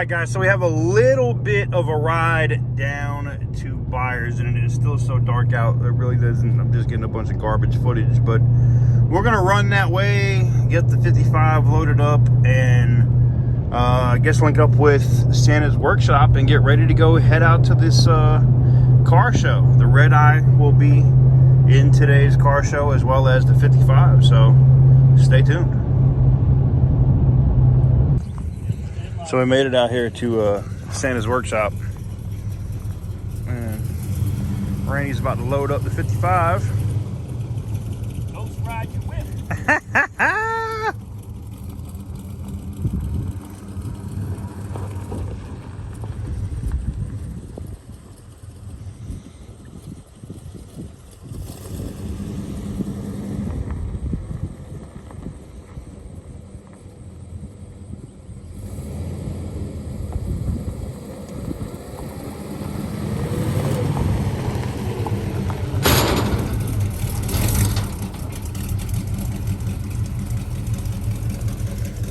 right, guys, so we have a little bit of a ride down to Byers, and it is still so dark out. It really doesn't. I'm just getting a bunch of garbage footage, but we're gonna run that way, get the 55 loaded up, and I guess link up with Santa's workshop and get ready to go head out to this car show. The Red Eye will be in today's car show as well as the 55, so stay tuned. So we made it out here to Santa's workshop, and Randy's about to load up the 55. Ghost ride your whip.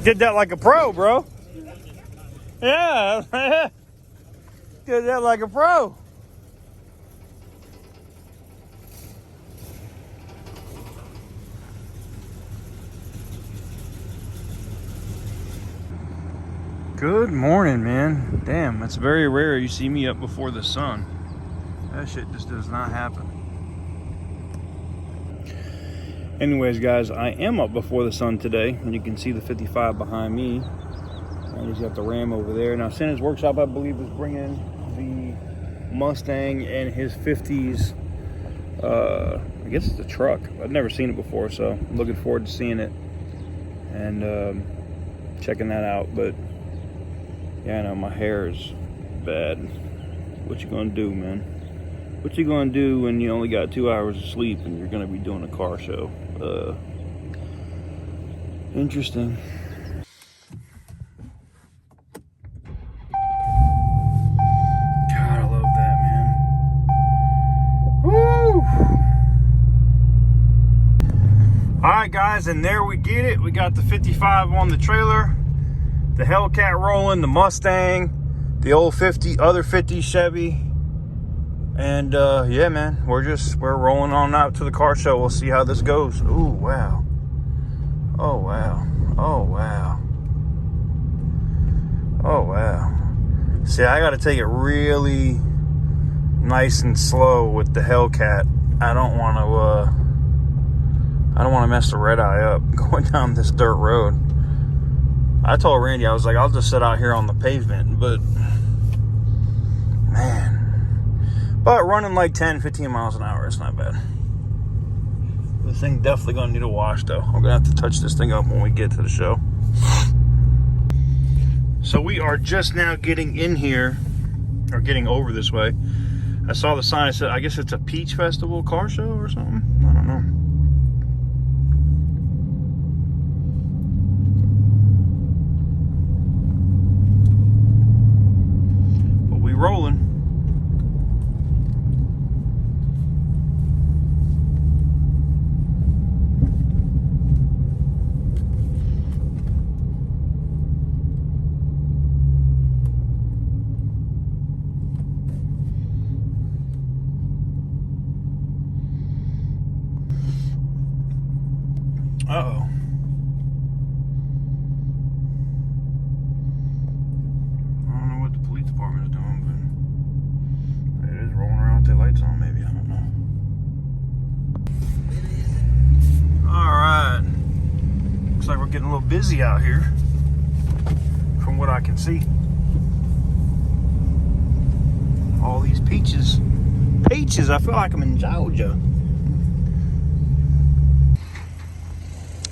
Did that like a pro, bro. Yeah. Did that like a pro. Good morning, man. Damn, it's very rare you see me up before the sun. That shit just does not happen. Anyways, guys, I am up before the sun today, and you can see the 55 behind me. And he's got the Ram over there. Now, Santa's workshop, I believe, is bringing the Mustang and his 50s. I guess it's a truck. I've never seen it before, so I'm looking forward to seeing it and checking that out. But yeah, I know my hair is bad. What you gonna do, man? What you gonna do when you only got 2 hours of sleep and you're gonna be doing a car show? Interesting. God, I love that, man. Woo! All right, guys, and there we get it. We got the 55 on the trailer, the Hellcat rolling, the Mustang, the old other 50 Chevy. And yeah, man, we're rolling on out to the car show. We'll see how this goes. Ooh, wow. Oh, wow. Oh, wow. Oh, wow. See, I got to take it really nice and slow with the Hellcat. I don't want to mess the Red Eye up going down this dirt road. I told Randy, I was like, I'll just sit out here on the pavement, but man. But running like 10, 15 miles an hour, it's not bad. This thing definitely gonna need a wash though. I'm gonna have to touch this thing up when we get to the show. So we are just now getting in here, or getting over this way. I saw the sign that said, I guess it's a Peach Festival car show or something. I don't know. But we rolling. Uh-oh. I don't know what the police department is doing, but it is rolling around with their lights on, maybe. I don't know. Alright. Looks like we're getting a little busy out here, from what I can see. All these peaches. Peaches, I feel like I'm in Georgia.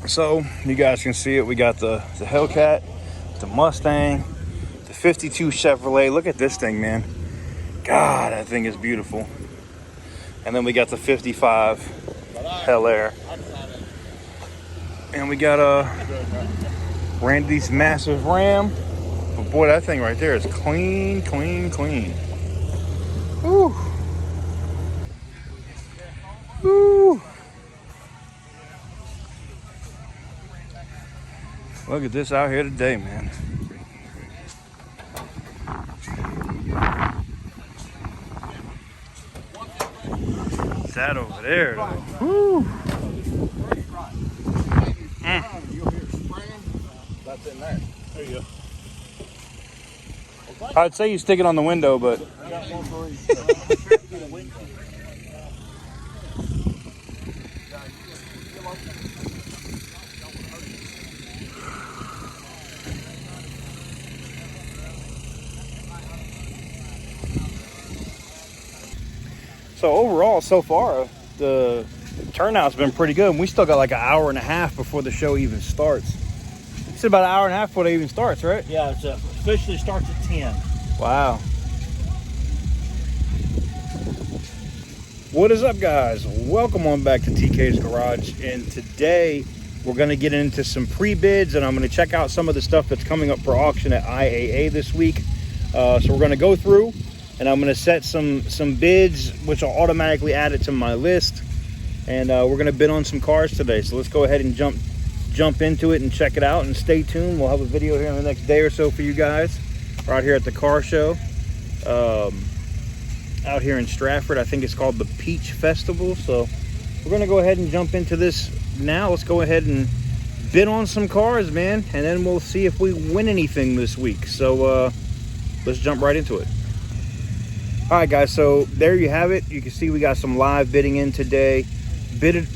So, you guys can see it. We got the Hellcat, the Mustang, the 52 Chevrolet. Look at this thing, man. God, that thing is beautiful. And then we got the 55 Hell Air. And we got Randy's massive Ram. But boy, that thing right there is clean, clean, clean. Woo. Woo. Look at this out here today, man. that over there, though. Woo. You'll hear it spraying. That's in there. There you go. I'd say you stick it on the window, but I got one for each. so overall, so far, the turnout's been pretty good. And we still got like an hour and a half before the show even starts. It's about an hour and a half before it even starts, right? Yeah, it officially starts at 10. Wow. What is up, guys? Welcome on back to TK's Garage. And today we're going to get into some pre-bids, and I'm going to check out some of the stuff that's coming up for auction at IAA this week. So we're going to go through, and I'm going to set some bids, which will automatically add it to my list. And we're going to bid on some cars today. So let's go ahead and jump into it and check it out, and stay tuned. We'll have a video here in the next day or so for you guys. We're out here at the car show out here in Stratford. I think it's called the Peach Festival. So we're going to go ahead and jump into this now. Let's go ahead and bid on some cars, man, and then we'll see if we win anything this week. So let's jump right into it. All right, guys, so there you have it. You can see we got some live bidding in today. Bidded.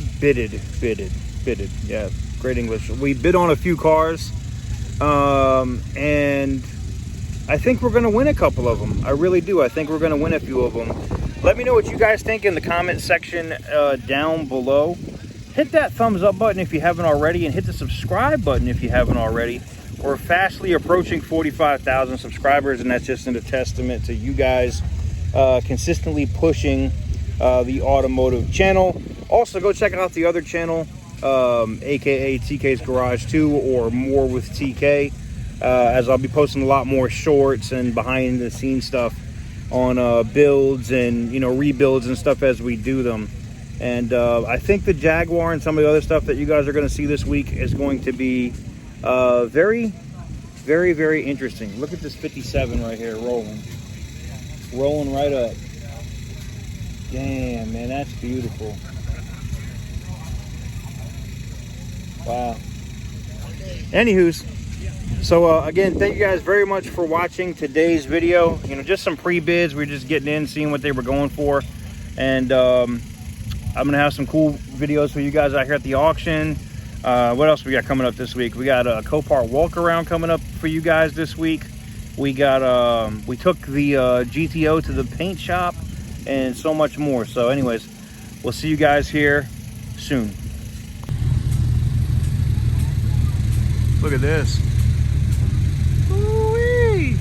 Yeah, great English. We bid on a few cars, and I think we're going to win a couple of them. I really do. I think we're going to win a few of them. Let me know what you guys think in the comment section down below. Hit that thumbs up button if you haven't already, and hit the subscribe button if you haven't already. We're fastly approaching 45,000 subscribers, and that's just a testament to you guys consistently pushing the automotive channel. Also, go check out the other channel, aka TK's Garage 2 or More with TK, as I'll be posting a lot more shorts and behind the scenes stuff on builds and rebuilds and stuff as we do them. And I think the Jaguar and some of the other stuff that you guys are going to see this week is going to be very, very, very interesting. Look at this 57 right here rolling right up. Damn, man, that's beautiful. Wow. Anywho's, so again, thank you guys very much for watching today's video. Just some pre-bids. We're just getting in, seeing what they were going for, and I'm gonna have some cool videos for you guys out here at the auction. What else we got coming up this week? We got a Copart walk around coming up for you guys this week. We got we took the GTO to the paint shop, and so much more. So anyways, we'll see you guys here soon. Look at this. Ooh-wee.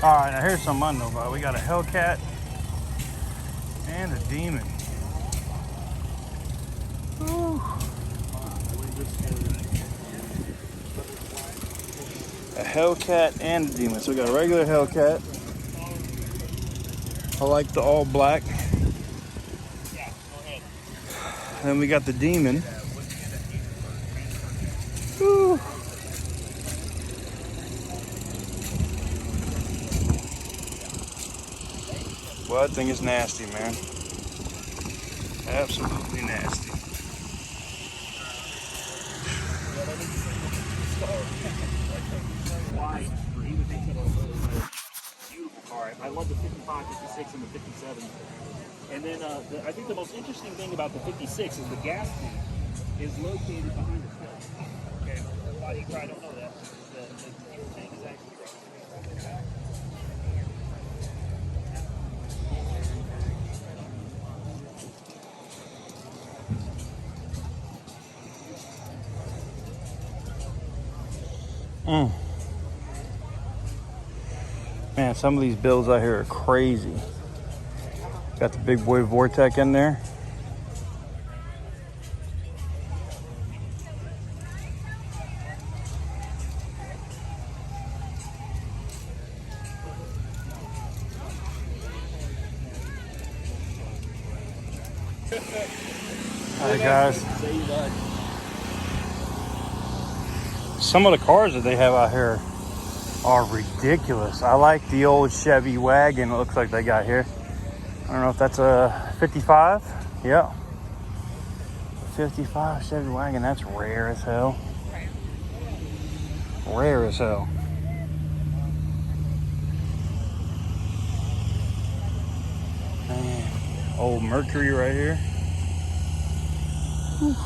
All right, now here's some I know about. We got a Hellcat and a Demon. Ooh. A Hellcat and a Demon. So we got a regular Hellcat. I like the all black. Then we got the Demon. Woo. Well, that thing is nasty, man. Absolutely nasty. Beautiful car. I love the 55, 56, and the 57. And then I think the most interesting thing about the 56 is the gas tank is located behind the still. Okay, a lot of you probably don't know that. The fuel tank is actually right. Man, some of these builds out here are crazy. Got the big boy Vortec in there. All right, guys. Some of the cars that they have out here are ridiculous. I like the old Chevy wagon it looks like they got here. I don't know if that's a 55. Yeah. 55 Chevy wagon. That's rare as hell. Rare as hell. Man. Old Mercury right here. Whew.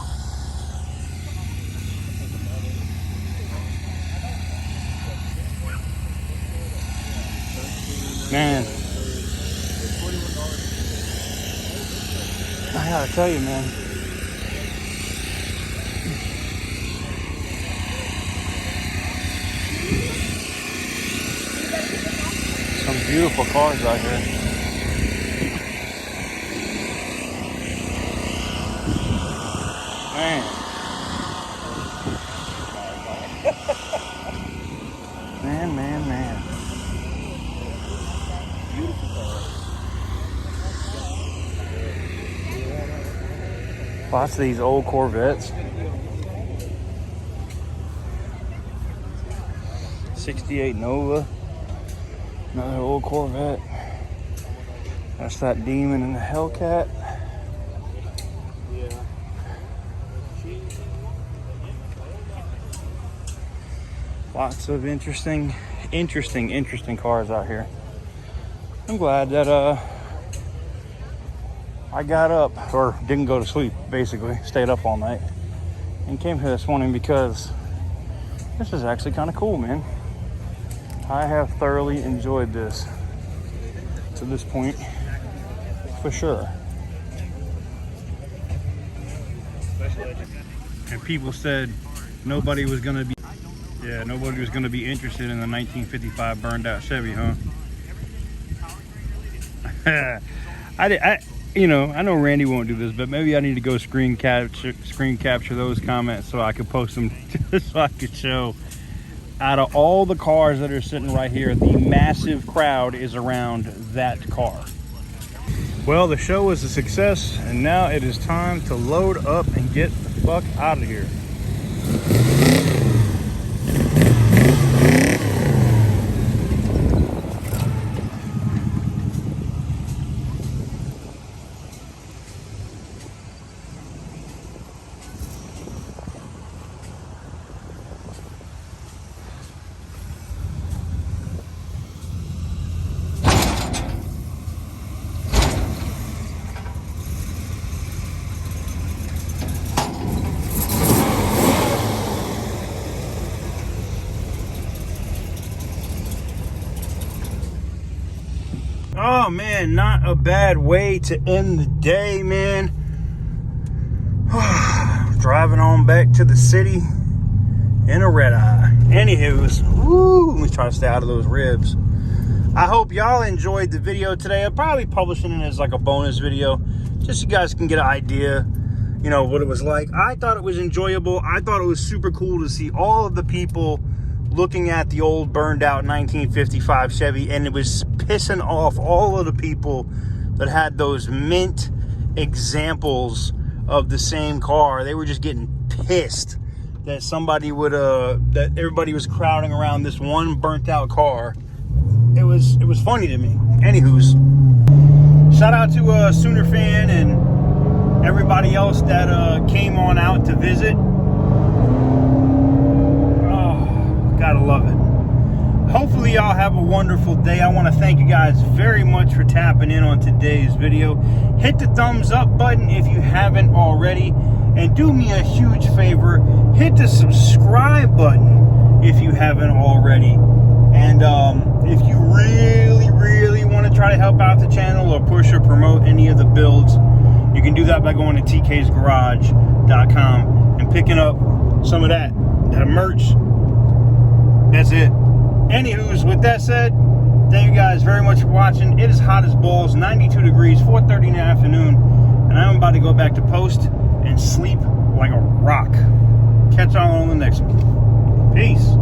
Man, I gotta tell you, man. Some beautiful cars out here. Man. Man. Lots of these old Corvettes. 68 Nova. Another old Corvette. That's that Demon and the Hellcat. Lots of interesting cars out here. I'm glad that I got up, or didn't go to sleep, basically. Stayed up all night and came here this morning because this is actually kind of cool, man. I have thoroughly enjoyed this to this point, for sure. And people said nobody was going to be interested in the 1955 burned out Chevy, huh? I know Randy won't do this, but maybe I need to go screen capture those comments so I could post them so I could show. Out of all the cars that are sitting right here, the massive crowd is around that car. Well, the show was a success, and now it is time to load up and get the fuck out of here. Oh man, not a bad way to end the day, man. Driving on back to the city in a red eye. Anywho's, let me try to stay out of those ribs. I hope y'all enjoyed the video today. I'm probably publishing it as like a bonus video, just so you guys can get an idea, what it was like. I thought it was enjoyable. I thought it was super cool to see all of the people looking at the old burned out 1955 Chevy, and it was pissing off all of the people that had those mint examples of the same car. They were just getting pissed that somebody would that everybody was crowding around this one burnt out car. It was funny to me. Anywho's, shout out to Sooner fan and everybody else that came on out to visit. Gotta love it. Hopefully y'all have a wonderful day. I want to thank you guys very much for tapping in on today's video. Hit the thumbs up button if you haven't already, and do me a huge favor, hit the subscribe button if you haven't already. And if you really want to try to help out the channel or push or promote any of the builds, you can do that by going to tksgarage.com and picking up some of that merch. That's it. Anywho's, with that said, thank you guys very much for watching. It is hot as balls, 92 degrees, 4:30 in the afternoon, and I'm about to go back to post and sleep like a rock. Catch y'all on the next one. Peace.